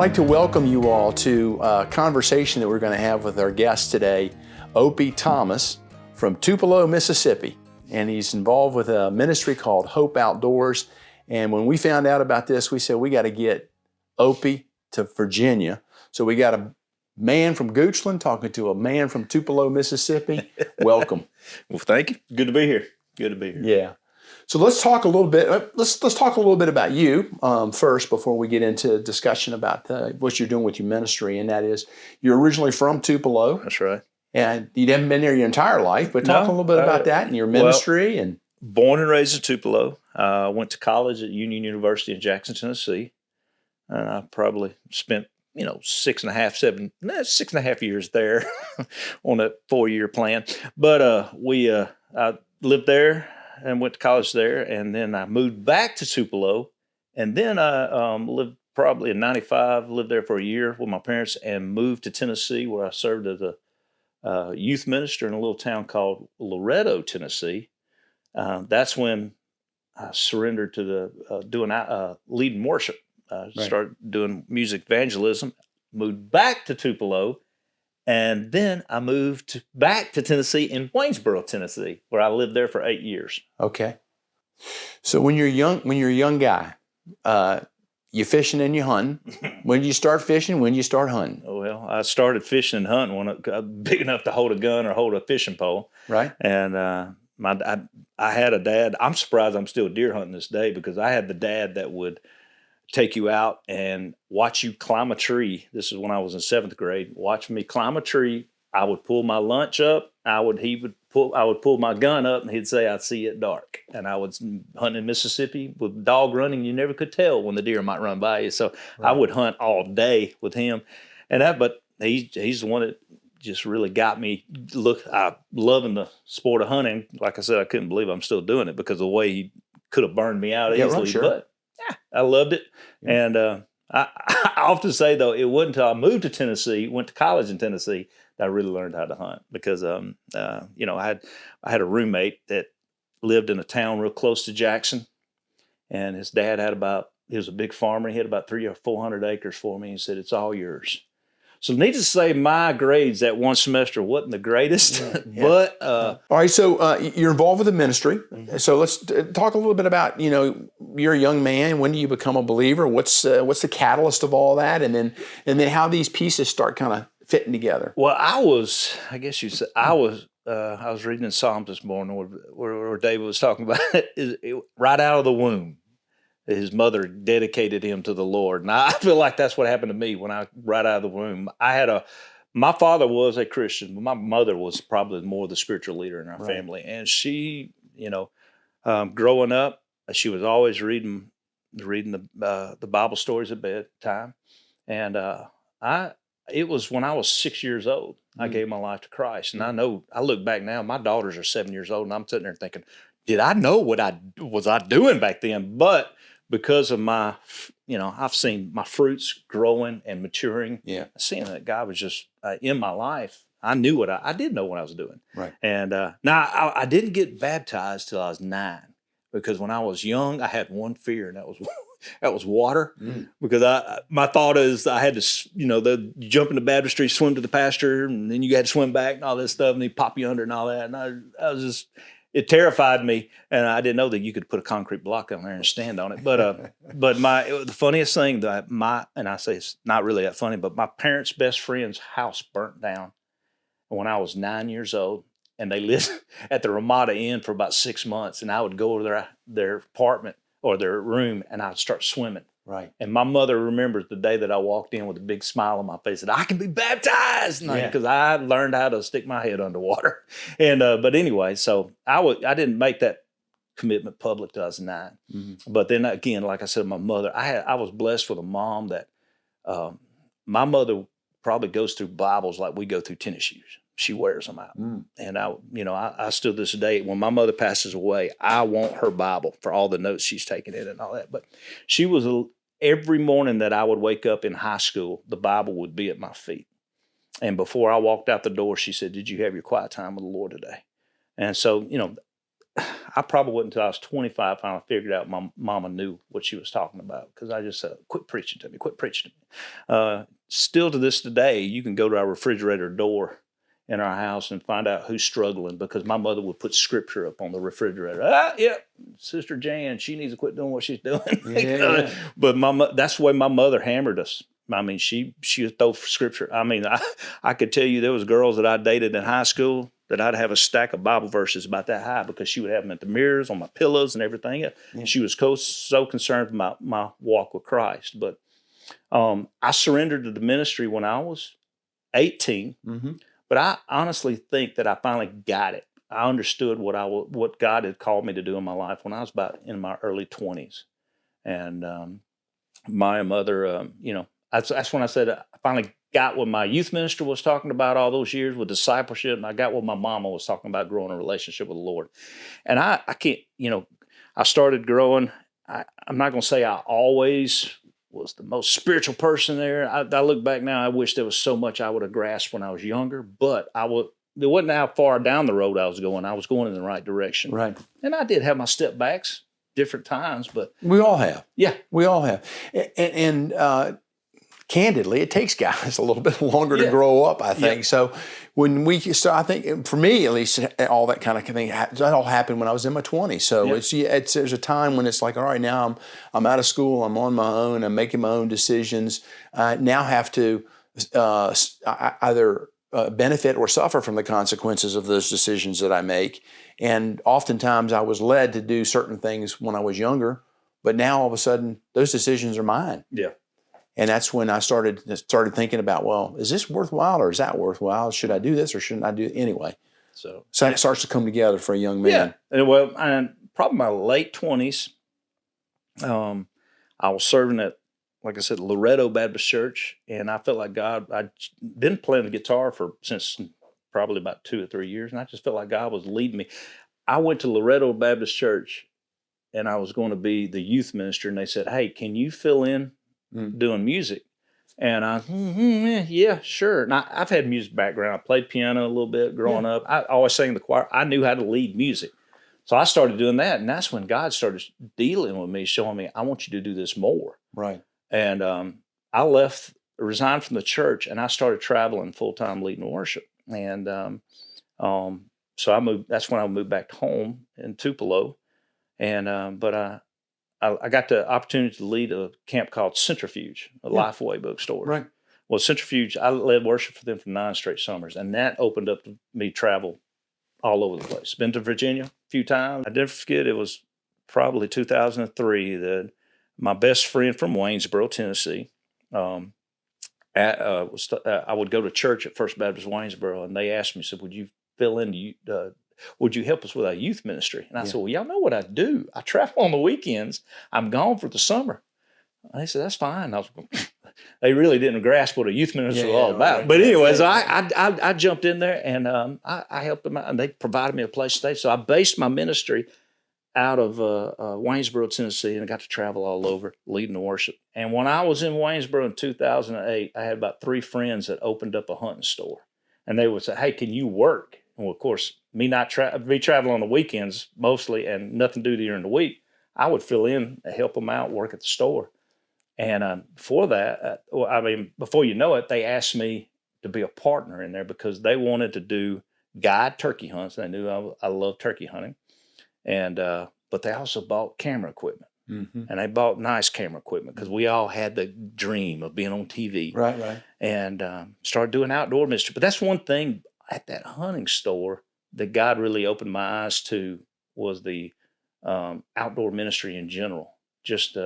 like to welcome you all to a conversation that we're going to have with our guest today, Opie Thomas from Tupelo, Mississippi. And he's involved with a ministry called Hope Outdoors. And when we found out about this, we said we got to get Opie to Virginia. So we got a man from Goochland talking to a man from Tupelo, Mississippi. Welcome. Well, thank you. Good to be here. Good to be here. Yeah. So let's talk a little bit. Let's talk a little bit about you first before we get into discussion about what you're doing with your ministry. And that is, you're originally from Tupelo. That's right. And you haven't been there your entire life, but talk a little bit about that and your ministry. And born and raised in Tupelo. Went to college at Union University in Jackson, Tennessee. And I probably spent 6.5 years there on a 4-year plan. But I lived there and went to college there, and then I moved back to Tupelo, and then I lived probably in 95, lived there for a year with my parents, and moved to Tennessee, where I served as a youth minister in a little town called Loretto, Tennessee. That's when I surrendered to doing leading worship. Started doing music evangelism, moved back to Tupelo, and then I moved back to Tennessee in Waynesboro, Tennessee, where I lived there for 8 years. Okay. So when you're a young guy, you fishing and you hunting. When did you start fishing? When did you start hunting? Well, I started fishing and hunting when I was big enough to hold a gun or hold a fishing pole. Right. And I had a dad. I'm surprised I'm still deer hunting this day, because I had the dad that would take you out and watch you climb a tree. This is when I was in 7th grade. Watch me climb a tree. I would pull my lunch up. I would pull my gun up, and he'd say, "I'd see you at dark." And I was hunting in Mississippi with dog running. You never could tell when the deer might run by you. So I would hunt all day with him. But he's the one that just really got me loving the sport of hunting. Like I said, I couldn't believe I'm still doing it, because of the way he could have burned me out easily. Right, sure. But I loved it. Yeah. And I often say, though, it wasn't until I moved to Tennessee, went to college in Tennessee, that I really learned how to hunt. Because, I had a roommate that lived in a town real close to Jackson. And his dad he was a big farmer. He had about 300 or 400 acres for me. He said, "It's all yours." So needless to say, my grades that one semester wasn't the greatest, but... All right, so you're involved with the ministry. Mm-hmm. So let's talk a little bit about, you're a young man. When do you become a believer? What's the catalyst of all that? And then how these pieces start kind of fitting together. Well, I was reading in Psalms this morning where David was talking about it right out of the womb. His mother dedicated him to the Lord. And I feel like that's what happened to me right out of the womb. My father was a Christian, but my mother was probably more the spiritual leader in our family. And she, growing up, she was always reading the Bible stories at bedtime. And it was when I was 6 years old, I gave my life to Christ. And I look back now, my daughters are 7 years old, and I'm sitting there thinking, did I know what was I doing back then? But because of I've seen my fruits growing and maturing. Yeah, seeing that God was just in my life. I knew I did know what I was doing. Right. And now I didn't get baptized till I was 9, because when I was young, I had one fear, and that was water. Mm. Because my thought is I had to, jump in the baptistry, swim to the pasture, and then you had to swim back and all this stuff, and they pop you under and all that. And I was just. It terrified me, and I didn't know that you could put a concrete block on there and stand on it. But the funniest thing and I say it's not really that funny, but my parents' best friend's house burnt down when I was 9 years old, and they lived at the Ramada Inn for about 6 months. And I would go to their apartment or their room, and I'd start swimming. Right. And my mother remembers the day that I walked in with a big smile on my face and I can be baptized, because I learned how to stick my head underwater. And but anyway, so I didn't make that commitment public till I was 9. Mm-hmm. But then again, like I said, my mother, I was blessed with a mom that my mother probably goes through Bibles like we go through tennis shoes. She wears them out. Mm. And I still this day, when my mother passes away, I want her Bible for all the notes she's taken in it and all that. But she was, every morning that I would wake up in high school, the Bible would be at my feet. And before I walked out the door, she said, "Did you have your quiet time with the Lord today?" And so, I probably wasn't until I was 25 finally figured out my mama knew what she was talking about, because I just said, quit preaching to me, quit preaching to me. Still to this day, you can go to our refrigerator door in our house and find out who's struggling, because my mother would put scripture up on the refrigerator. Sister Jan, she needs to quit doing what she's doing. Yeah. But that's the way my mother hammered us. I mean, she would throw scripture. I mean, I could tell you there was girls that I dated in high school that I'd have a stack of Bible verses about that high, because she would have them at the mirrors, on my pillows and everything. Yeah. She was so concerned with my walk with Christ. But I surrendered to the ministry when I was 18. Mm-hmm. But I honestly think that I finally got it. I understood what God had called me to do in my life when I was about in my early 20s. And my mother, that's when I said I finally got what my youth minister was talking about all those years with discipleship, and I got what my mama was talking about, growing a relationship with the Lord. And I can't, I started growing. I'm not going to say I always was the most spiritual person there. I look back now, I wish there was so much I would have grasped when I was younger, but it wasn't how far down the road I was going. I was going in the right direction. Right. And I did have my step backs different times, but we all have. Yeah. We all have. And candidly, it takes guys a little bit longer to grow up, I think. Yeah. So I think for me, at least, all that kind of thing, that all happened when I was in my 20s. So there's a time when it's like, all right, now I'm out of school, I'm on my own, I'm making my own decisions. I now have to either benefit or suffer from the consequences of those decisions that I make. And oftentimes I was led to do certain things when I was younger, but now all of a sudden those decisions are mine. Yeah. And that's when I started thinking about, well, is this worthwhile or is that worthwhile? Should I do this or shouldn't I do it anyway? So it starts to come together for a young man. Yeah. Well, and probably my late 20s, I was serving at, like I said, Loretto Baptist Church, and I felt like God, I'd been playing the guitar since probably about 2 or 3 years, and I just felt like God was leading me. I went to Loretto Baptist Church, and I was going to be the youth minister, and they said, hey, can you fill in doing music? And yeah, sure. And I've had music background. I played piano a little bit growing up. I always sang in the choir. I knew how to lead music. So I started doing that, and that's when God started dealing with me, showing me, I want you to do this more. Right. And I resigned from the church, and I started traveling full-time leading worship. And so I moved. That's when I moved back home in Tupelo. And but I got the opportunity to lead a camp called Centrifuge, a Lifeway bookstore. Right. Well, Centrifuge, I led worship for them for 9 straight summers, and that opened up me travel all over the place. Been to Virginia a few times. I never forget, it was probably 2003 that my best friend from Waynesboro, Tennessee, I would go to church at First Baptist Waynesboro, and they asked me, said, would you fill in, would you help us with our youth ministry? And I said, well, y'all know what I do. I travel on the weekends. I'm gone for the summer. And they said, that's fine. They really didn't grasp what a youth ministry was all about. Right. But anyways, I jumped in there, and I helped them out, and they provided me a place to stay. So I based my ministry out of Waynesboro, Tennessee, and I got to travel all over leading the worship. And when I was in Waynesboro in 2008, I had about 3 friends that opened up a hunting store. And they would say, hey, can you work? And well, of course, me not traveling on the weekends mostly and nothing to do during the week, I would fill in and help them out, work at the store. And before that, before you know it, they asked me to be a partner in there because they wanted to do guide turkey hunts. They knew I love turkey hunting. And but they also bought camera equipment, and they bought nice camera equipment because we all had the dream of being on TV, right? And started doing outdoor ministry. But that's one thing at that hunting store that God really opened my eyes to was the outdoor ministry in general. Just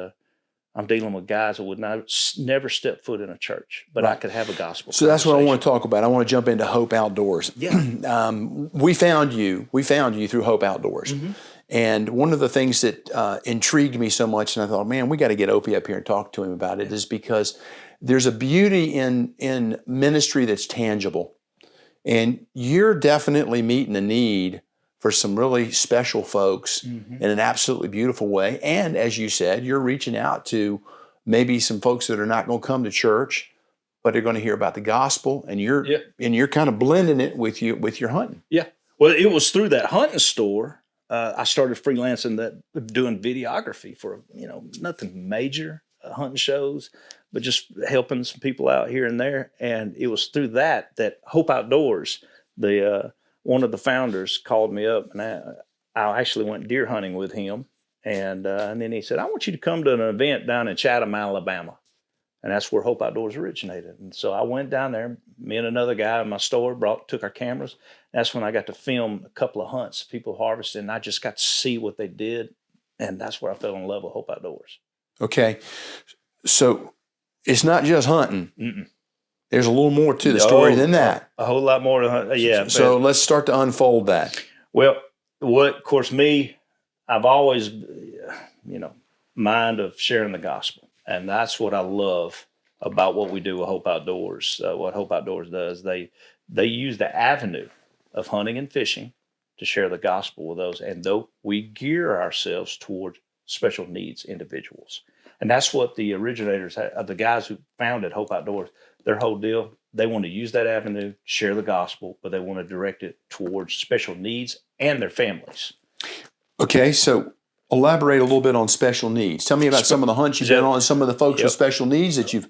I'm dealing with guys that would never step foot in a church, but I could have a gospel. So that's what I want to talk about. I want to jump into Hope Outdoors. Yeah. We found you through Hope Outdoors. Mm-hmm. And one of the things that intrigued me so much, and I thought, man, we got to get Opie up here and talk to him about it, is because there's a beauty in ministry that's tangible. And you're definitely meeting a need for some really special folks in an absolutely beautiful way. And as you said, you're reaching out to maybe some folks that are not going to come to church, but they're going to hear about the gospel, and you're kind of blending it with your hunting. Yeah. Well, it was through that hunting store I started freelancing doing videography for, nothing major, hunting shows, but just helping some people out here and there. And it was through that Hope Outdoors, one of the founders, called me up, and I actually went deer hunting with him. And then he said, I want you to come to an event down in Chatham, Alabama. And that's where Hope Outdoors originated. And so I went down there, me and another guy in my store took our cameras. That's when I got to film a couple of hunts, people harvesting. And I just got to see what they did. And that's where I fell in love with Hope Outdoors. Okay. So it's not just hunting. Mm-mm. There's a little more to the story than that. A whole lot more to hunt. Yeah. So let's start to unfold that. Well, of course, I've always, mind of sharing the gospel. And that's what I love about what we do with Hope Outdoors. What Hope Outdoors does, they use the avenue of hunting and fishing to share the gospel with those. And though we gear ourselves towards special needs individuals. And that's what the originators, the guys who founded Hope Outdoors, their whole deal, they want to use that avenue, share the gospel, but they want to direct it towards special needs and their families. Okay, so elaborate a little bit on special needs. Tell me about some of the hunts you've been on and some of the folks with special needs that you've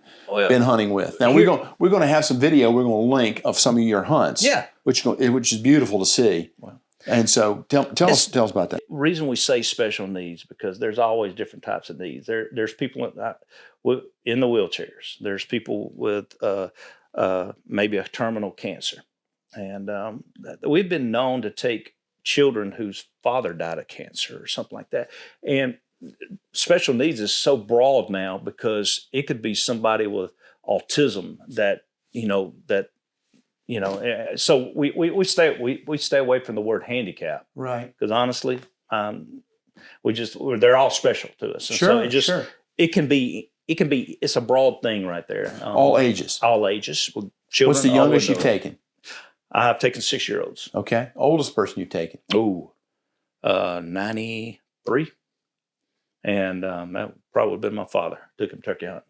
been hunting with. Now, we're going to have some video we're going to link of some of your hunts, which is beautiful to see. Wow. And so tell us about that. The reason we say special needs, because there's always different types of needs. There's people in the wheelchairs. There's people with maybe a terminal cancer. And we've been known to take children whose father died of cancer or something like that. And special needs is so broad now because it could be somebody with autism so we stay away from the word handicap. Right. Because honestly, they're all special to us. And sure. It can be, it's a broad thing right there. All ages. Children. What's the youngest you've taken? I have taken 6-year-olds. Okay. Oldest person you've taken? 93. And that probably would have been my father. Took him turkey hunting.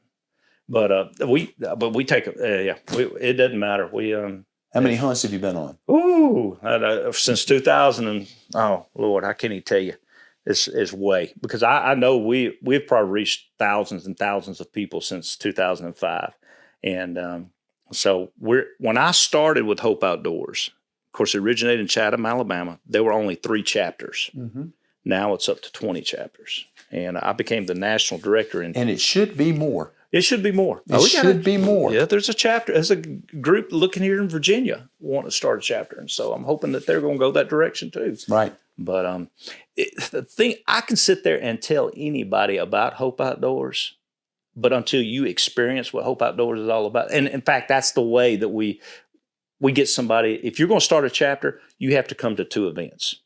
But we take it. It doesn't matter. How many hunts have you been on? Since 2000 and oh Lord, I can't even tell you. It's way, because I know we've probably reached thousands and thousands of people since 2005, and so when I started with Hope Outdoors, of course, it originated in Chatham, Alabama. There were only 3 chapters. Mm-hmm. Now it's up to 20 chapters, and I became the national director. And it should be more. It should be more. It should be more. Yeah, there's a chapter. There's a group looking here in Virginia want to start a chapter, and so I'm hoping that they're going to go that direction too. Right. But the thing, I can sit there and tell anybody about Hope Outdoors, but until you experience what Hope Outdoors is all about, and in fact, that's the way that we get somebody. If you're going to start a chapter, you have to come to 2 events.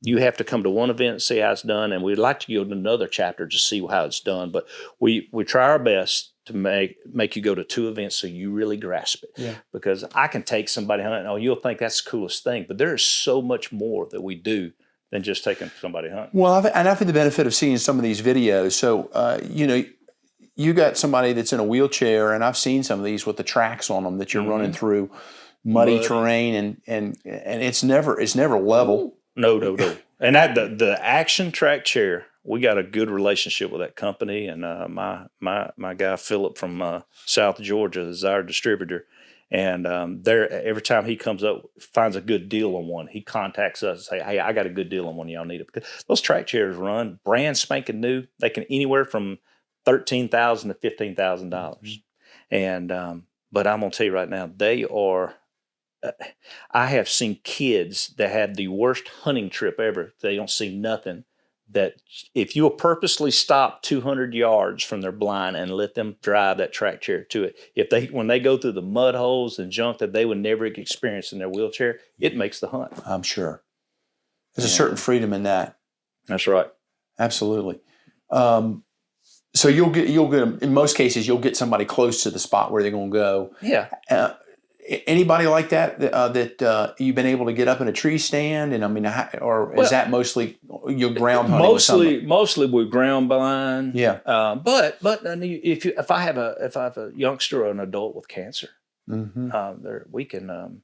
You have to come to one event and see how it's done, and we'd like to go to another chapter to see how it's done. But we try our best to make you go to 2 events so you really grasp it. Yeah. Because I can take somebody hunting, you'll think that's the coolest thing, but there is so much more that we do than just taking somebody hunting. Well, I've had the benefit of seeing some of these videos. So, you got somebody that's in a wheelchair, and I've seen some of these with the tracks on them that you're running through muddy terrain, and it's never level. No. And the Action Track Chair, we got a good relationship with that company, and my guy Philip from South Georgia is our distributor. And every time he comes up, finds a good deal on one, he contacts us and say, "Hey, I got a good deal on one. Y'all need it." Because those track chairs run brand spanking new. They can anywhere from $13,000 to $15,000. And but I'm gonna tell you right now, they are. I have seen kids that had the worst hunting trip ever. They don't see nothing. That if you'll purposely stop 200 yards from their blind and let them drive that track chair to it, when they go through the mud holes and junk that they would never experience in their wheelchair, it makes the hunt. I'm sure. There's a certain freedom in that. That's right. Absolutely. So you'll get in most cases you'll get somebody close to the spot where they're going to go. Yeah. Anybody like that you've been able to get up in a tree stand, and is that mostly your ground hunting? Mostly we're ground blind. Yeah. But if I have a youngster or an adult with cancer, we can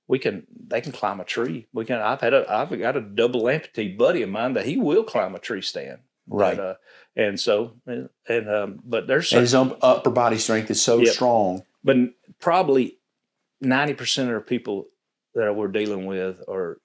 they can climb a tree. I've got a double amputee buddy of mine that he will climb a tree stand. Right. But, but there's and his own upper body strength is so strong. But probably 90% of the people that we're dealing with are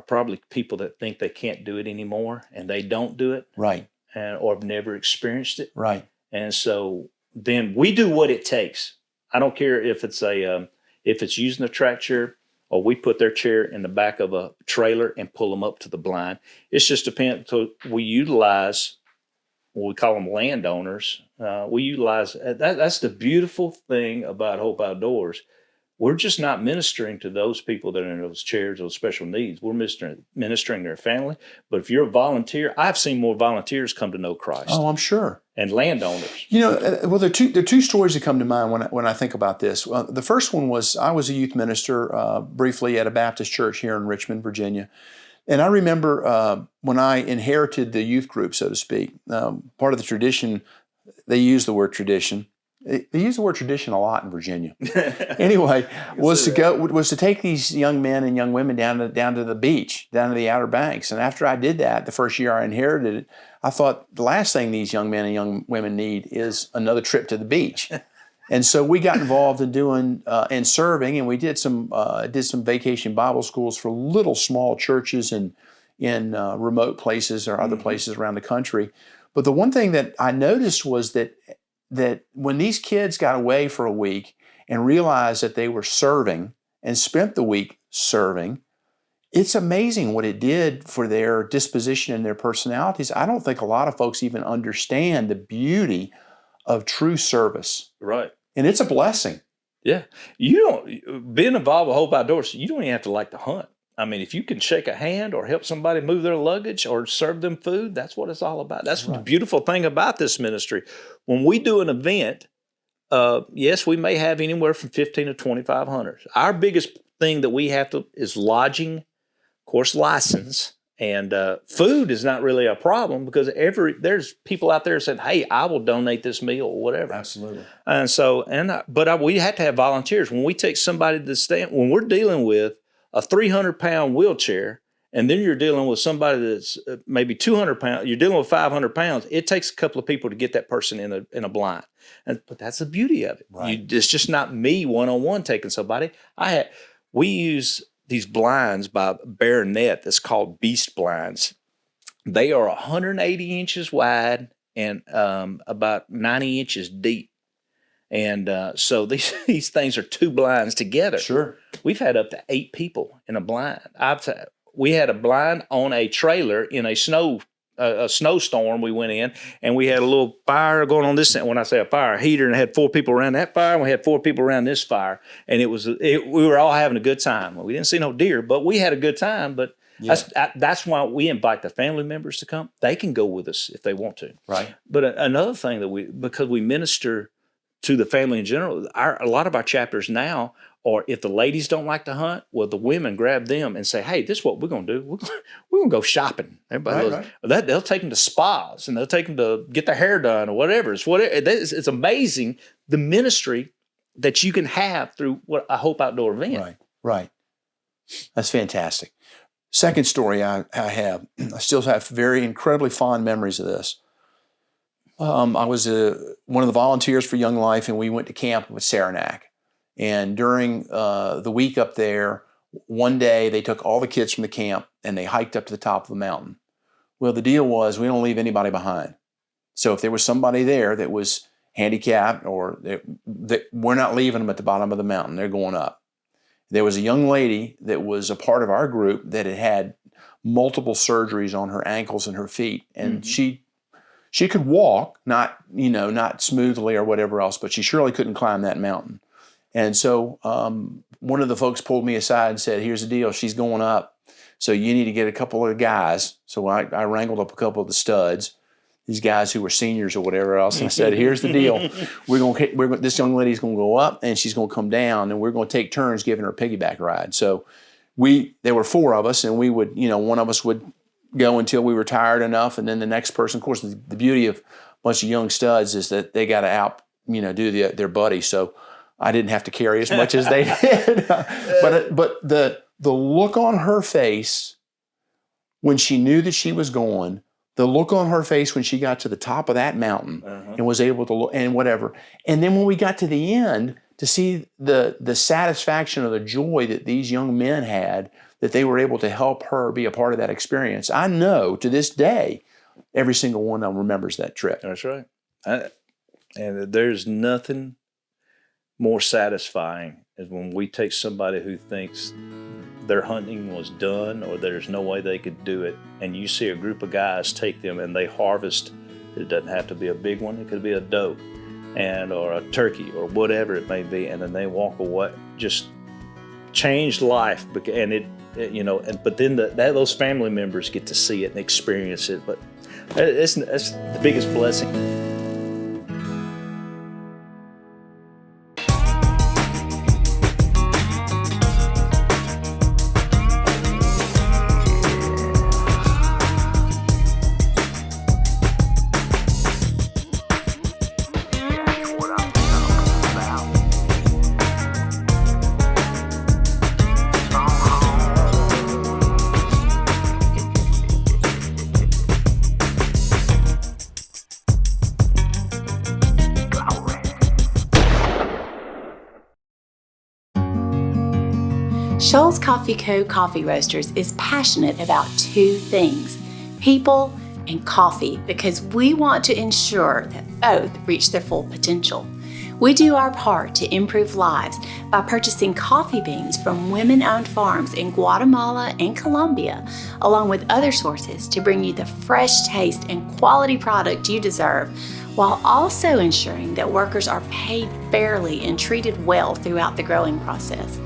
probably people that think they can't do it anymore, and they don't do it. Right. Or have never experienced it. Right. And so then we do what it takes. I don't care if it's using a track chair, or we put their chair in the back of a trailer and pull them up to the blind. It's just depends. So we utilize what we call them landowners. We utilize that. That's the beautiful thing about Hope Outdoors. We're just not ministering to those people that are in those chairs, those special needs. We're ministering to their family. But if you're a volunteer, I've seen more volunteers come to know Christ. Oh, I'm sure. And landowners. Well, there are two stories that come to mind when I think about this. The first one was I was a youth minister briefly at a Baptist church here in Richmond, Virginia. And I remember when I inherited the youth group, so to speak, part of the tradition, they use the word tradition. They use the word tradition a lot in Virginia. Anyway, was to take these young men and young women down to the beach, down to the Outer Banks. And after I did that, the first year I inherited it, I thought the last thing these young men and young women need is another trip to the beach. And so we got involved in doing and serving, and we did some vacation Bible schools for little small churches in remote places or other places around the country. But the one thing that I noticed was that when these kids got away for a week and realized that they were serving and spent the week serving, it's amazing what it did for their disposition and their personalities. I don't think a lot of folks even understand the beauty of true service. Right. And it's a blessing. Yeah. Being involved with Hope Outdoors, you don't even have to like to hunt. I mean, if you can shake a hand or help somebody move their luggage or serve them food, that's what it's all about. That's the beautiful thing about this ministry. When we do an event, yes, we may have anywhere from 15 to 25 hunters. Our biggest thing that we have is lodging, of course, license, and food is not really a problem because there's people out there saying, "Hey, I will donate this meal or whatever." Absolutely. And so, we have to have volunteers. When we take somebody to stand, when we're dealing with a 300-pound wheelchair, and then you're dealing with somebody that's maybe 200 pounds, you're dealing with 500 pounds, it takes a couple of people to get that person in a blind. But that's the beauty of it. Right. It's just not me one-on-one taking somebody. We use these blinds by Baronet that's called Beast blinds. They are 180 inches wide and about 90 inches deep. And so these things are two blinds together. Sure. We've had up to 8 people in a blind. We had a blind on a trailer in a snowstorm we went in, and we had a little fire going on this. When I say a fire, a heater, and had 4 people around that fire, and we had 4 people around this fire. And we were all having a good time. We didn't see no deer, but we had a good time. But that's why we invite the family members to come. They can go with us if they want to. Right. But another thing because we minister to the family in general, a lot of our chapters now are, if the ladies don't like to hunt, well, the women grab them and say, "Hey, this is what we're going to do. We're going to go shopping." Everybody they'll take them to spas, and they'll take them to get their hair done or whatever. It's amazing the ministry that you can have through a Hope Outdoor event. Right. That's fantastic. Second story I have, I still have very incredibly fond memories of this. I was one of the volunteers for Young Life, and we went to camp with Saranac. And during the week up there, one day they took all the kids from the camp and they hiked up to the top of the mountain. Well, the deal was we don't leave anybody behind. So if there was somebody there that was handicapped, or we're not leaving them at the bottom of the mountain, they're going up. There was a young lady that was a part of our group that had multiple surgeries on her ankles and her feet, and she could walk, not smoothly or whatever else, but she surely couldn't climb that mountain. And so one of the folks pulled me aside and said, "Here's the deal, she's going up, so you need to get a couple of guys." So I wrangled up a couple of the studs, these guys who were seniors or whatever else, and I said, "Here's the deal, this young lady's going to go up and she's going to come down, and we're going to take turns giving her a piggyback ride." So there were 4 of us, and we would, one of us would go until we were tired enough, and then the next person. Of course, the beauty of a bunch of young studs is that they got to out, do their buddy. So I didn't have to carry as much as they did. But the look on her face when she knew that she was going, the look on her face when she got to the top of that mountain and was able to look and whatever. And then when we got to the end, to see the satisfaction or the joy that these young men had, that they were able to help her be a part of that experience. I know to this day, every single one of them remembers that trip. That's right. And there's nothing more satisfying as when we take somebody who thinks their hunting was done or there's no way they could do it, and you see a group of guys take them and they harvest. It doesn't have to be a big one. It could be a doe or a turkey or whatever it may be, and then they walk away, just changed life. And but then those family members get to see it and experience it. But it's the biggest blessing. Shoals Coffee Co. Coffee Roasters is passionate about two things, people and coffee, because we want to ensure that both reach their full potential. We do our part to improve lives by purchasing coffee beans from women-owned farms in Guatemala and Colombia, along with other sources to bring you the fresh taste and quality product you deserve, while also ensuring that workers are paid fairly and treated well throughout the growing process.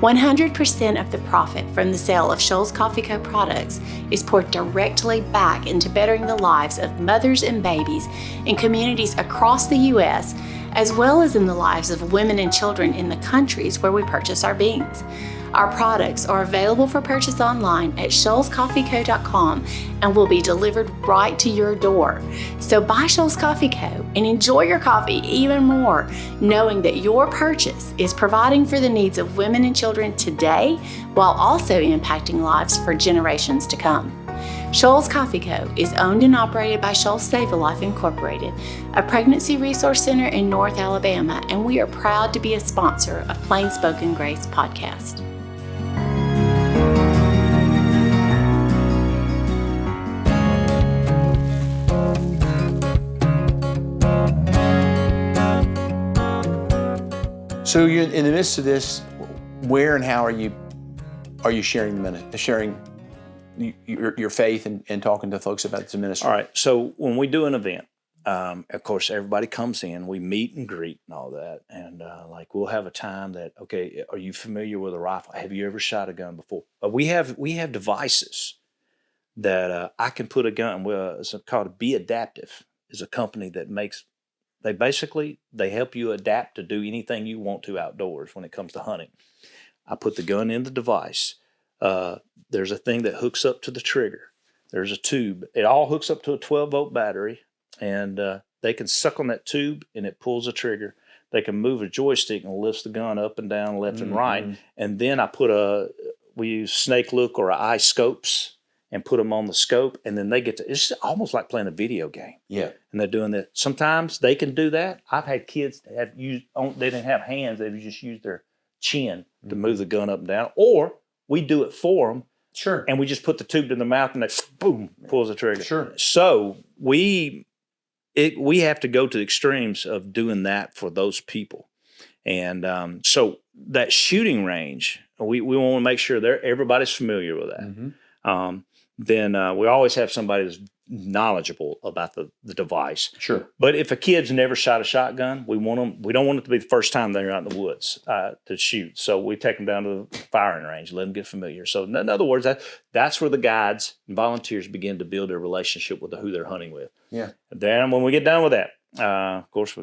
100% of the profit from the sale of Shoals Coffee Co. products is poured directly back into bettering the lives of mothers and babies in communities across the U.S., as well as in the lives of women and children in the countries where we purchase our beans. Our products are available for purchase online at shoalscoffeeco.com and will be delivered right to your door. So buy Shoals Coffee Co. and enjoy your coffee even more, knowing that your purchase is providing for the needs of women and children today, while also impacting lives for generations to come. Shoals Coffee Co. is owned and operated by Shoals Save a Life Incorporated, a pregnancy resource center in North Alabama, and we are proud to be a sponsor of Plain Spoken Grace podcast. So you're in the midst of this. Where and how are you sharing your faith and talking to folks about the ministry? All right. So when we do an event, of course, everybody comes in. We meet and greet and all that, and we'll have a time that, okay, are you familiar with a rifle? Have you ever shot a gun before? We have devices that I can put a gun. Well, it's called Be Adaptive. Is a company that makes. They help you adapt to do anything you want to outdoors when it comes to hunting. I put the gun in the device. There's a thing that hooks up to the trigger. There's a tube. It all hooks up to a 12-volt battery, and they can suck on that tube, and it pulls a trigger. They can move a joystick and lifts the gun up and down, left and right. And then we use snake look or eye scopes and put them on the scope, and then they get to, it's almost like playing a video game. Yeah. And they're doing that. Sometimes they can do that. I've had kids that they didn't have hands, they just used their chin to move the gun up and down. Or we do it for them. Sure. And we just put the tube in their mouth and they, boom, pulls the trigger. Sure. So we have to go to the extremes of doing that for those people. And so that shooting range, we want to make sure everybody's familiar with that. Mm-hmm. Then we always have somebody that's knowledgeable about the device. Sure. But if a kid's never shot a shotgun, we don't want it to be the first time they're out in the woods to shoot. So we take them down to the firing range, let them get familiar. So in other words, that's where the guides and volunteers begin to build a relationship with who they're hunting with. Yeah. Then when we get done with that, of course,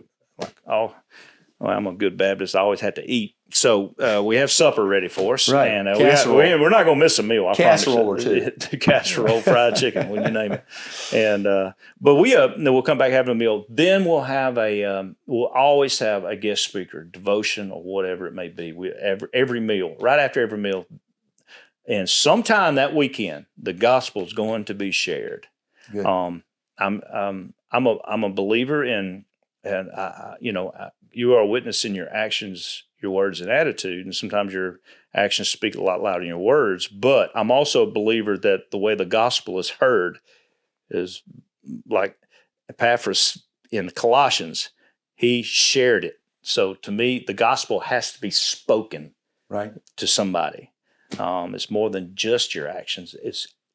I'm a good Baptist. I always had to eat. So we have supper ready for us, Right. and Casserole. we're not going to miss a meal. I Casserole promise. or two. Casserole, fried chicken, when you name it. And but we'll come back having a meal. Then we'll have we'll always have a guest speaker, devotion or whatever it may be. Every meal, right after every meal, and sometime that weekend, the gospel is going to be shared. Good. I'm a believer in, and you are a witness in your actions, your words, and attitude, and sometimes your actions speak a lot louder than your words. But I'm also a believer that the way the gospel is heard is like Epaphras in Colossians. He shared it. So to me, the gospel has to be spoken Right. to somebody. It's more than just your actions.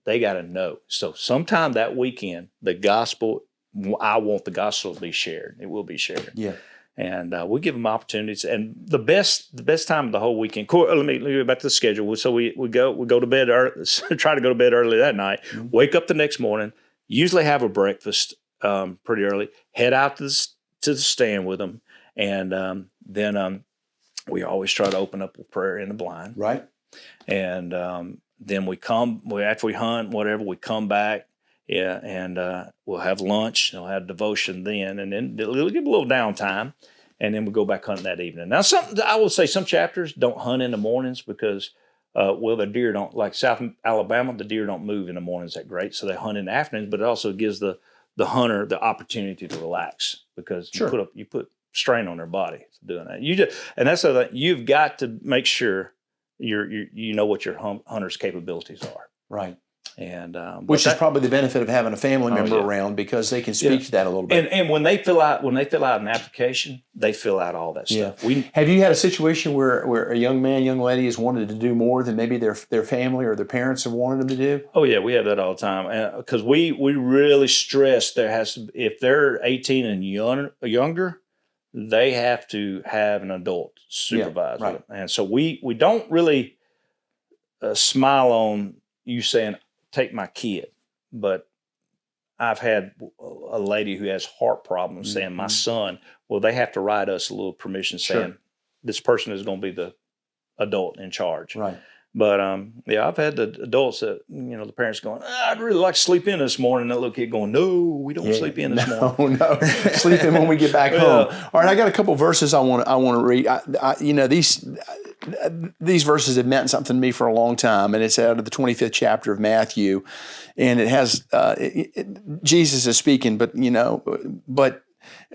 They got to know. So sometime that weekend, I want the gospel to be shared. It will be shared. Yeah. And we give them opportunities. And the best time of the whole weekend. Let me go back to the schedule. So we go to bed early, try to go to bed early that night. Mm-hmm. Wake up the next morning. Usually have a breakfast pretty early. Head out to the stand with them, and then we always try to open up with prayer in the blind. Right. And then after we hunt, whatever, we come back. Yeah, and we'll have lunch. We'll have devotion then, and then we'll give a little downtime, and then we'll go back hunting that evening. Now, I will say some chapters don't hunt in the mornings because, the deer don't, like South Alabama, the deer don't move in the mornings that great, so they hunt in the afternoons. But it also gives the hunter the opportunity to relax because Sure. you put strain on their body doing that. And that's the thing. You've got to make sure you know what your hunter's capabilities are. Right. And which is probably the benefit of having a family member yeah. around, because they can speak to that a little bit. And when they fill out an application, they fill out all that stuff. Yeah. Have you had a situation where a young lady has wanted to do more than maybe their family or their parents have wanted them to do? Oh yeah, we have that all the time. Because we really stress if they're 18 and younger, they have to have an adult supervisor. Yeah, right. And so we don't really smile on you saying, take my kid. But I've had a lady who has heart problems saying, my son, well, they have to write us a little permission saying this person is going to be the adult in charge. Right. But I've had the adults that, the parents going, I'd really like to sleep in this morning. That little kid going, no, we don't sleep in this morning. No, sleep in when we get back home. All right, I got a couple verses I want to read. These verses have meant something to me for a long time, and it's out of the 25th chapter of Matthew, and it has Jesus is speaking, but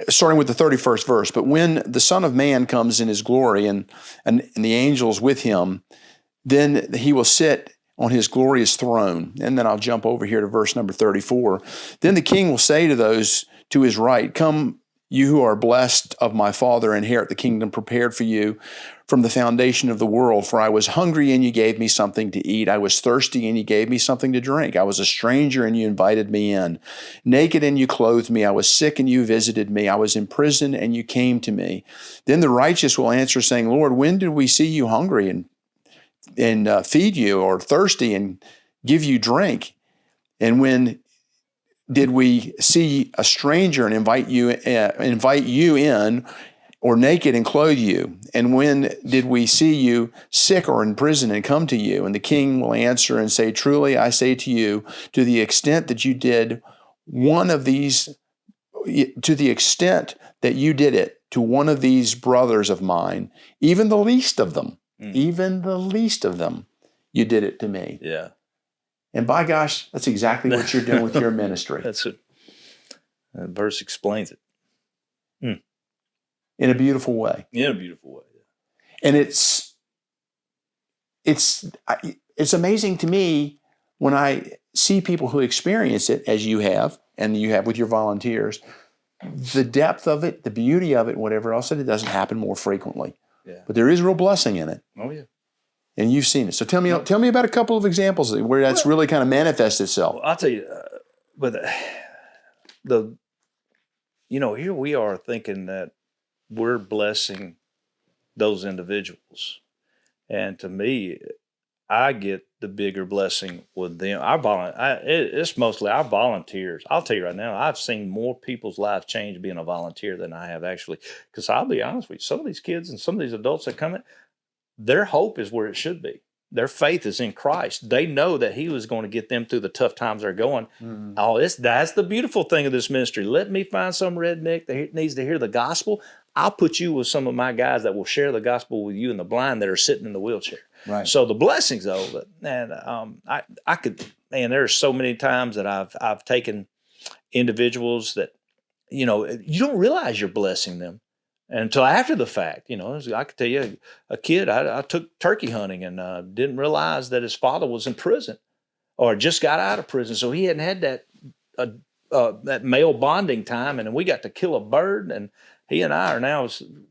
starting with the 31st verse. But when the Son of Man comes in his glory and the angels with him, then he will sit on his glorious throne. And then I'll jump over here to verse number 34. Then the king will say to those to his right, come, you who are blessed of my Father, inherit the kingdom prepared for you from the foundation of the world. For I was hungry, and you gave me something to eat. I was thirsty, and you gave me something to drink. I was a stranger, and you invited me in. Naked, and you clothed me. I was sick, and you visited me. I was in prison, and you came to me. Then the righteous will answer, saying, Lord, when did we see you hungry and feed you, or thirsty and give you drink? And when did we see a stranger and invite you in, or naked and clothe you? And when did we see you sick or in prison and come to you? And the king will answer and say, truly I say to you, to the extent that you did it to one of these brothers of mine, even the least of them, you did it to me. Yeah. And by gosh, that's exactly what you're doing with your ministry. That verse explains it. In a beautiful way. In a beautiful way. Yeah. And it's amazing to me when I see people who experience it, as you have, and you have with your volunteers, the depth of it, the beauty of it, whatever else, that it doesn't happen more frequently. Yeah. But there is real blessing in it. Oh yeah. And you've seen it. So tell me about a couple of examples where that's really kind of manifested itself. Well, I'll tell you, here we are thinking that we're blessing those individuals. And to me, I get the bigger blessing with them. It's mostly our volunteers. I'll tell you right now, I've seen more people's lives change being a volunteer than I have actually. Because I'll be honest with you, some of these kids and some of these adults that come in, their hope is where it should be. Their faith is in Christ. They know that he was going to get them through the tough times they're going. That's the beautiful thing of this ministry. Let me find some redneck that needs to hear the gospel. I'll put you with some of my guys that will share the gospel with you and the blind that are sitting in the wheelchair. Right. So the blessings of it, and I could, man, there's so many times that I've taken individuals that, you don't realize you're blessing them until after the fact. I could tell you a kid, I took turkey hunting and didn't realize that his father was in prison or just got out of prison. So he hadn't had that male bonding time. And we got to kill a bird, and he and I are now,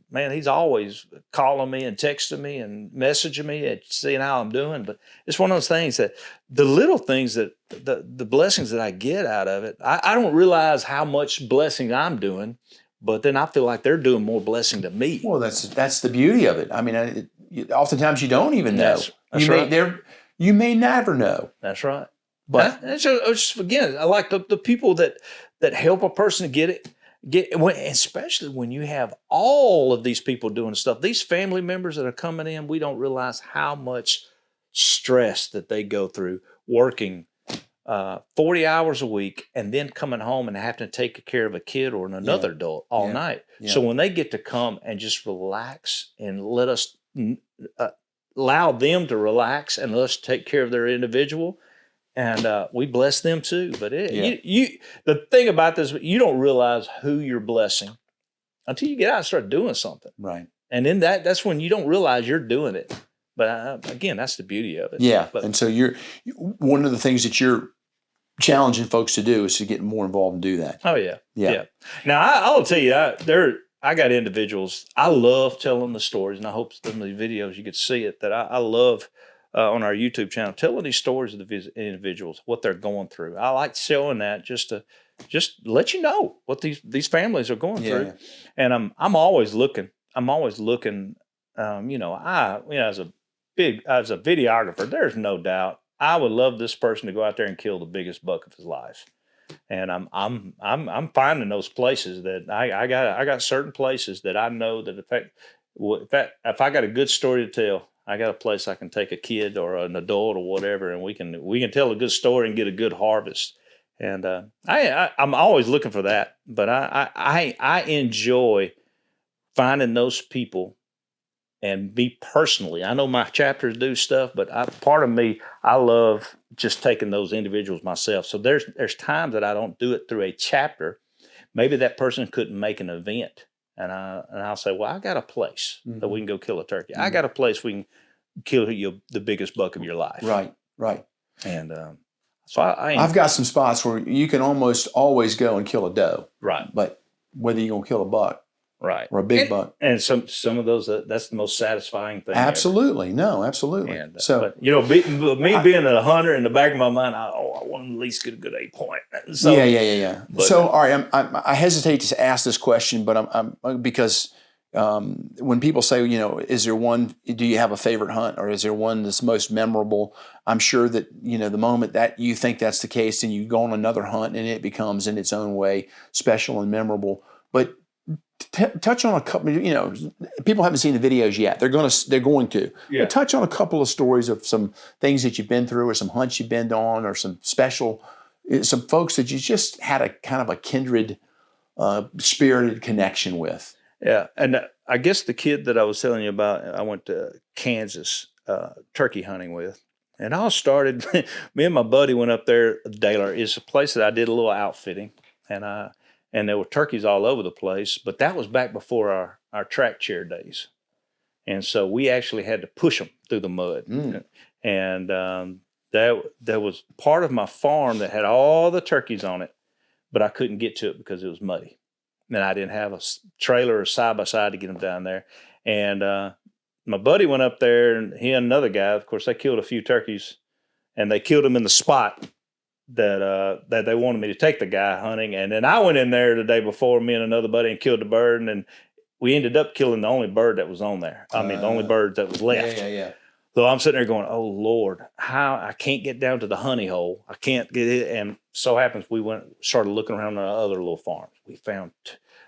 man, he's always calling me and texting me and messaging me and seeing how I'm doing. But it's one of those things that the little things that the blessings that I get out of it, I don't realize how much blessing I'm doing, but then I feel like they're doing more blessing to me. Well, that's the beauty of it. I mean, oftentimes you don't even know. That's right. You may never know. That's right. But again, I like the people that help a person to get it. Especially when you have all of these people doing stuff, these family members that are coming in, we don't realize how much stress that they go through working 40 hours a week and then coming home and having to take care of a kid or another adult all night. Yeah. So when they get to come and just relax and let us allow them to relax and let us take care of their individual, and we bless them too. But the thing about this, you don't realize who you're blessing until you get out and start doing something. Right. And then that's when you don't realize you're doing it. But again, that's the beauty of it. Yeah. And so one of the things that you're challenging folks to do is to get more involved and do that. Oh yeah. Yeah. Now I'll tell you, I got individuals. I love telling the stories, and I hope some of these videos you get to see it. That I love. On our YouTube channel, telling these stories of the individuals, what they're going through. I like showing that just to let you know what these families are going through. And I'm always looking. As a videographer, there's no doubt I would love this person to go out there and kill the biggest buck of his life. And I'm finding those places that I got certain places that I know that if I got a good story to tell, I got a place I can take a kid or an adult or whatever, and we can tell a good story and get a good harvest. And I'm always looking for that. But I enjoy finding those people, and me personally, I know my chapters do stuff, but part of me, I love just taking those individuals myself. So there's times that I don't do it through a chapter. Maybe that person couldn't make an event. And I'll say, well, I got a place that we can go kill a turkey. I got a place we can kill the biggest buck of your life. Right. And so I've got some spots where you can almost always go and kill a doe. Right. But whether you're going to kill a buck. Right. Or a big buck. And some of those, that's the most satisfying thing. Absolutely. Ever. No, absolutely. And, being a hunter, in the back of my mind, I want to at least get a good 8 point. So, yeah. But, so, all right, I hesitate to ask this question, but because when people say, is there one, do you have a favorite hunt, or is there one that's most memorable? I'm sure that, the moment that you think that's the case, and you go on another hunt and it becomes in its own way special and memorable. But touch on a couple, people haven't seen the videos yet. They're going to. Yeah. But touch on a couple of stories of some things that you've been through, or some hunts you've been on, or some folks that you just had a kind of a kindred, spirited connection with. Yeah. And I guess the kid that I was telling you about, I went to Kansas turkey hunting with. And I started, me and my buddy went up there, Daler. It's a place that I did a little outfitting. And there were turkeys all over the place, but that was back before our track chair days. And so we actually had to push them through the mud. And there was part of my farm that had all the turkeys on it, but I couldn't get to it because it was muddy. And I didn't have a trailer or side-by-side to get them down there. And my buddy went up there, and he and another guy, of course, they killed a few turkeys, and they killed them in the spot that they wanted me to take the guy hunting. And then I went in there the day before, me and another buddy, and killed the bird. And we ended up killing the only bird that was on there. The only bird that was left. Yeah. So I'm sitting there going, oh, Lord, how I can't get down to the honey hole. I can't get it. And so happens started looking around on other little farms. We found,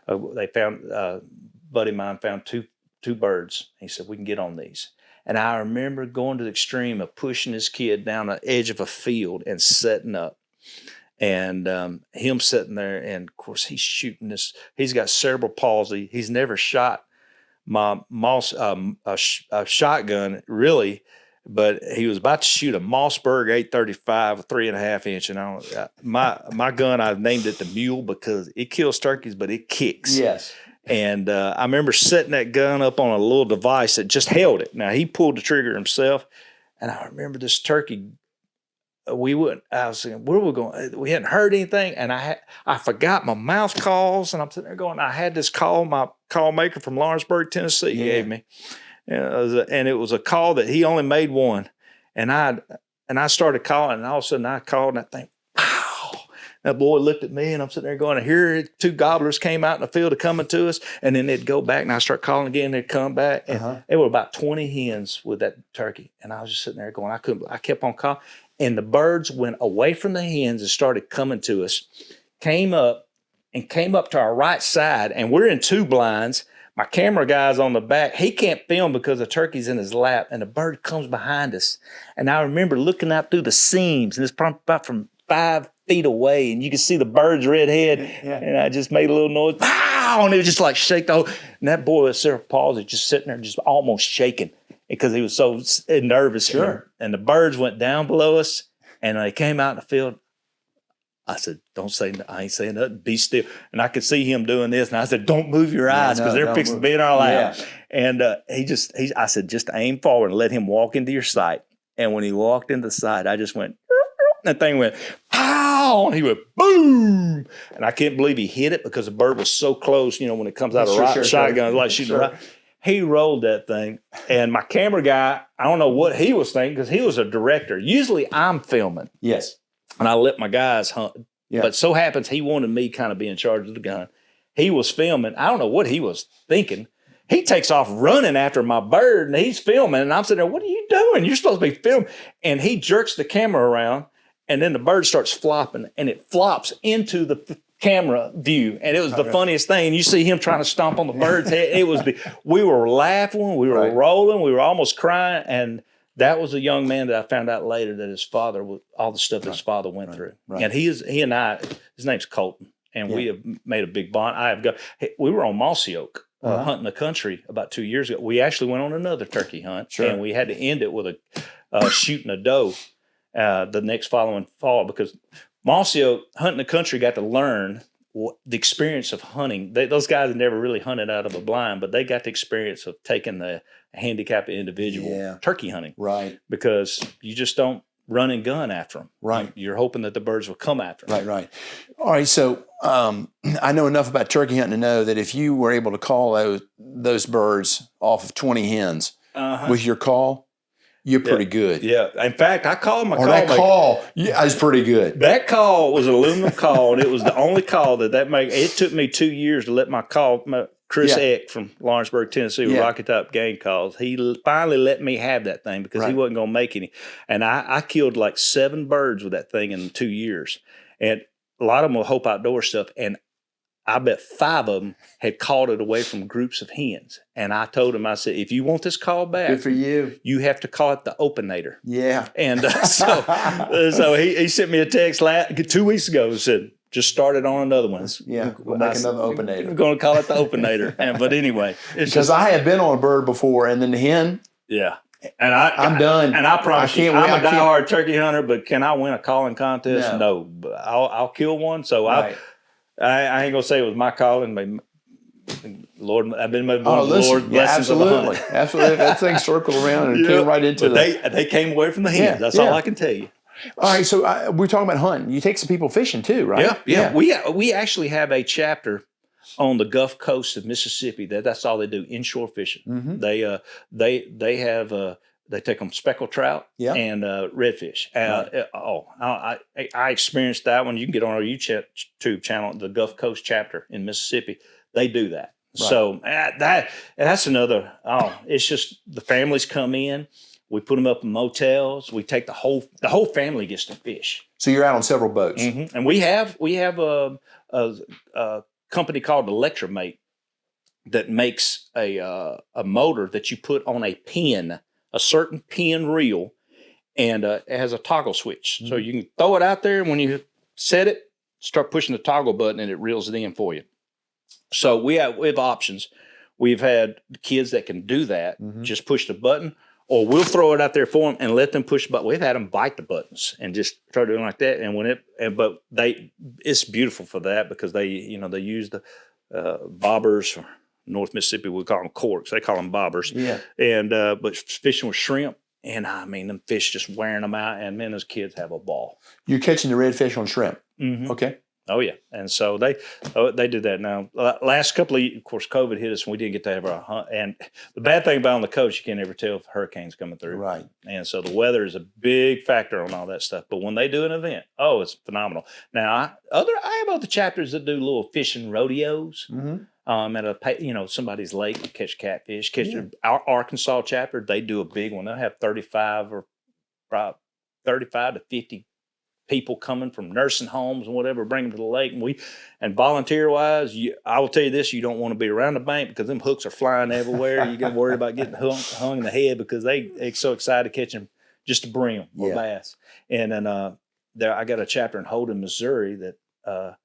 buddy of mine found two birds. He said, we can get on these. And I remember going to the extreme of pushing this kid down the edge of a field and setting up. And him sitting there, and of course he's shooting this. He's got cerebral palsy. He's never shot my a shotgun really, but he was about to shoot a Mossberg 835, a 3.5 inch. And my gun, I've named it the Mule because it kills turkeys, but it kicks. Yes. And I remember setting that gun up on a little device that just held it. Now he pulled the trigger himself, and I remember this turkey. I was saying, where are we going? We hadn't heard anything. And I forgot my mouth calls, and I'm sitting there going, I had this call, my call maker from Lawrenceburg, Tennessee gave me. And it was a call that he only made one. And I started calling, and all of a sudden I called, and that thing, pow. That boy looked at me, and I'm sitting there going, here 2 gobblers came out in the field coming to us, and then they'd go back, and I start calling again, they'd come back. And there were about 20 hens with that turkey. And I was just sitting there going, I kept on calling. And the birds went away from the hens and started coming to us, came up to our right side, and we're in 2 blinds. My camera guy's on the back. He can't film because the turkey's in his lap, and the bird comes behind us. And I remember looking out through the seams, and it's probably about from 5 feet away, and you can see the bird's red head. And I just made a little noise, pow, and it was just like shake the whole. And that boy with cerebral palsy just sitting there, just almost shaking, because he was so nervous. Sure. And the birds went down below us, and they came out in the field. I said, don't say nothing. I ain't saying nothing. Be still. And I could see him doing this. And I said, don't move your eyes because they're fixing to be in our lap. Yeah. And I said, just aim forward and let him walk into your sight. And when he walked into the sight, I just went, that thing went, pow, and he went, boom. And I can't believe he hit it because the bird was so close, when it comes out of a shotgun, it's like shooting a rocket. He rolled that thing, and my camera guy, I don't know what he was thinking because he was a director. Usually I'm filming. Yes. And I let my guys hunt. Yeah. But so happens he wanted me kind of be in charge of the gun. He was filming. I don't know what he was thinking. He takes off running after my bird, and he's filming, and I'm sitting there, what are you doing? You're supposed to be filming. And he jerks the camera around, and then the bird starts flopping, and it flops into the camera view, and it was the funniest thing. And you see him trying to stomp on the bird's head. We were laughing, we were rolling, we were almost crying, and that was a young man that I found out later that his father, all the stuff his father went through. Right. And his name's Colton, and we have made a big bond. We were on Mossy Oak hunting the country about 2 years ago. We actually went on another turkey hunt, and we had to end it with shooting a doe the next following fall because Mossy Oak, hunting the country, got to learn the experience of hunting. Those guys had never really hunted out of a blind, but they got the experience of taking the handicapped individual turkey hunting. Right. Because you just don't run and gun after them. Right. You're hoping that the birds will come after them. Right. All right. So I know enough about turkey hunting to know that if you were able to call those birds off of 20 hens with your call, you're pretty good. Yeah. In fact, I called my call. That call is pretty good. That call was an aluminum call, and it was the only call that made. It took me 2 years to let Chris Eck from Lawrenceburg, Tennessee, with Rocky Top Game Calls. He finally let me have that thing because he wasn't going to make any. And I killed like 7 birds with that thing in 2 years. And a lot of them were Hope Outdoor stuff. And I bet 5 of them had called it away from groups of hens. And I told him, I said, if you want this call back, good for you. You have to call it the Openator. Yeah. And so he sent me a text 2 weeks ago and said, just started on another one. Yeah, we'll make another Openator. We're going to call it the Openator. But anyway. Because I have been on a bird before, and then the hen. Yeah. And I'm done. And I promise I'm a diehard turkey hunter, but can I win a calling contest? No. But I'll kill one. So I ain't going to say it was my calling, but Lord, I've been moving on the Lord blessings of the hunt. Absolutely. That thing circled around and came right into they came away from the hens. That's all I can tell you. All right, so we're talking about hunting. You take some people fishing too, right? Yeah. We actually have a chapter on the Gulf Coast of Mississippi. That's all they do, inshore fishing. Mm-hmm. They take them speckled trout and redfish. I experienced that one. You can get on our YouTube channel, the Gulf Coast chapter in Mississippi. They do that. Right. So that's another. It's just the families come in. We put them up in motels. We take the whole family gets to fish. So you're out on several boats, and we have a company called Electromate that makes a motor that you put on a pin a certain pin reel, and it has a toggle switch. So you can throw it out there, and when you set it, start pushing the toggle button, and it reels it in for you. So we have options. We've had kids that can do that, just push the button, or we'll throw it out there for them and let them push the button. We've had them bite the buttons and just start doing like that. And it's beautiful for that because they use the bobbers. Or North Mississippi, we call them corks. They call them bobbers. Yeah. And but fishing with shrimp, and I mean, them fish just wearing them out, and man, those kids have a ball. You're catching the redfish on shrimp. Okay. Oh yeah, and so they do that now. Last couple of course, COVID hit us, and we didn't get to have our hunt. And the bad thing about on the coast, you can't ever tell if a hurricane's coming through. Right. And so the weather is a big factor on all that stuff. But when they do an event, it's phenomenal. Now I have other chapters that do little fishing rodeos. At somebody's lake, catch catfish. Our Arkansas chapter, they do a big one. They'll have 35 to 50 people coming from nursing homes and whatever, bring them to the lake. And volunteer wise, I will tell you this: you don't want to be around the bank because them hooks are flying everywhere. You get worried about getting hung in the head because they're so excited catching just a brim or bass. And then I got a chapter in Holden, Missouri that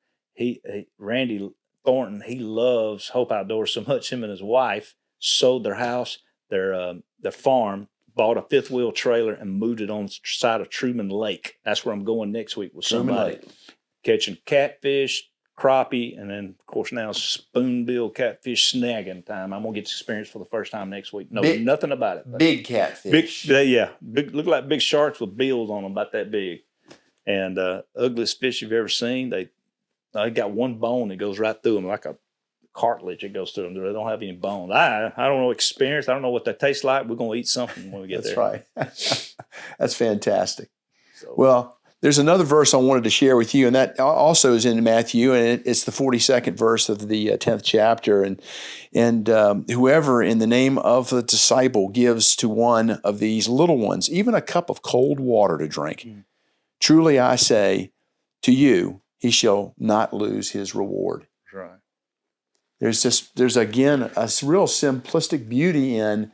Randy Thornton, he loves Hope Outdoors so much. Him and his wife sold their house, their farm, bought a fifth wheel trailer and moved it on the side of Truman Lake. That's where I'm going next week with somebody. Catching catfish, crappie, and then, of course, now spoonbill catfish snagging time. I'm going to get to experience for the first time next week. Nothing about it. Big catfish. Big, look like big sharks with bills on them about that big. And ugliest fish you've ever seen, they got one bone that goes right through them like a cartilage that goes through them. They don't have any bones. I don't know experience. I don't know what that tastes like. We're going to eat something when we get there. That's right. That's fantastic. Well, there's another verse I wanted to share with you, and that also is in Matthew, and it's the 42nd verse of the 10th chapter. And whoever in the name of the disciple gives to one of these little ones even a cup of cold water to drink, truly I say to you, he shall not lose his reward. That's right. There's again a real simplistic beauty in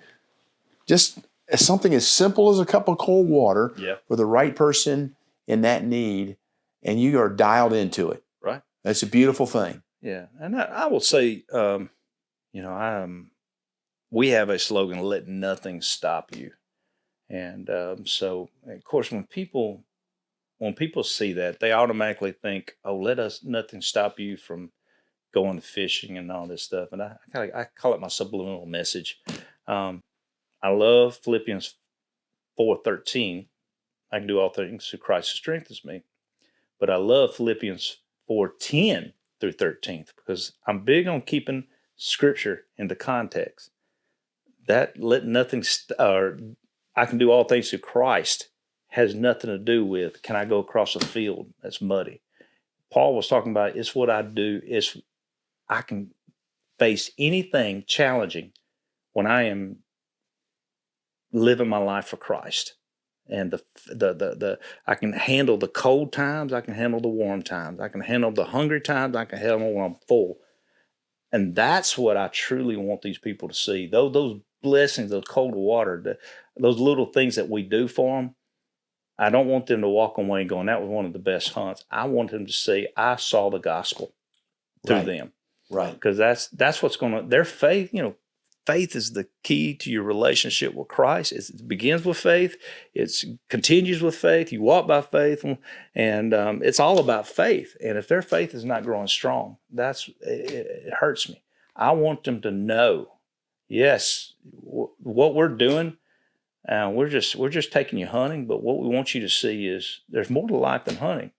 just something as simple as a cup of cold water for the right person in that need, and you are dialed into it. Right. That's a beautiful thing. Yeah, and I will say, we have a slogan: "Let nothing stop you." And so, of course, when people see that, they automatically think, "Oh, nothing stop you from going fishing and all this stuff." And I call it my subliminal message. I love Philippians 4:13. I can do all things through Christ who strengthens me. But I love Philippians 4:10 through 13 because I'm big on keeping Scripture into context. That I can do all things through Christ has nothing to do with, can I go across a field that's muddy? Paul was talking about, it's what I do. I can face anything challenging when I am living my life for Christ. And I can handle the cold times, I can handle the warm times, I can handle the hungry times, I can handle when I'm full. And that's what I truly want these people to see. Those blessings, those cold water, those little things that we do for them, I don't want them to walk away going, that was one of the best hunts. I want them to see, I saw the gospel through them. Right. Because that's what's going to, their faith, faith is the key to your relationship with Christ. It begins with faith. It continues with faith. You walk by faith, and it's all about faith. And if their faith is not growing strong, it hurts me. I want them to know, yes, what we're doing, we're just taking you hunting, but what we want you to see is there's more to life than hunting.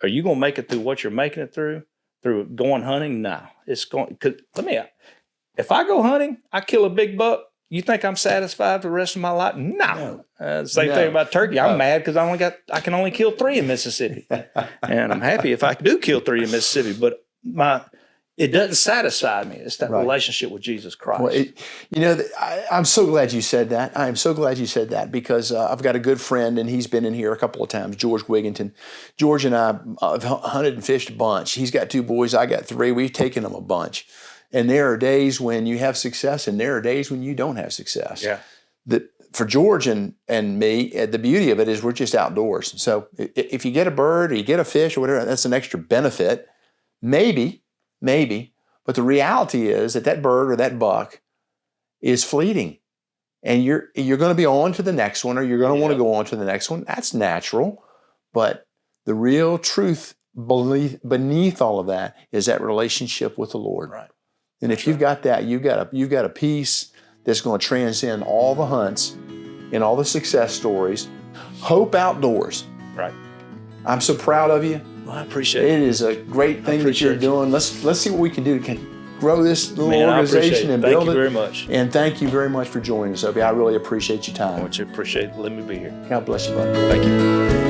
Are you going to make it through what you're making it through going hunting? No. If I go hunting, I kill a big buck, you think I'm satisfied for the rest of my life? No. Same thing about turkey. I'm mad because I can only kill 3 in Mississippi. And I'm happy if I do kill 3 in Mississippi, but it doesn't satisfy me. It's that relationship with Jesus Christ. Well, I'm so glad you said that. I am so glad you said that because I've got a good friend, and he's been in here a couple of times, George Wigginton. George and I have hunted and fished a bunch. He's got 2 boys. I got 3. We've taken them a bunch. And there are days when you have success, and there are days when you don't have success. Yeah. for George and me, the beauty of it is we're just outdoors. So if you get a bird or you get a fish or whatever, that's an extra benefit. Maybe. But the reality is that bird or that buck is fleeting. And you're going to be on to the next one, or you're going to want to go on to the next one. That's natural. But the real truth beneath all of that is that relationship with the Lord. Right. And if you've got that, you've got a peace that's going to transcend all the hunts and all the success stories. Hope Outdoors. Right. I'm so proud of you. Well, I appreciate it. It is a great thing that you're doing. Let's see what we can do to grow this little organization and build it. Thank you very much. And thank you very much for joining us, Opie. I really appreciate your time. I want you to appreciate letting me be here. God bless you, buddy. Thank you.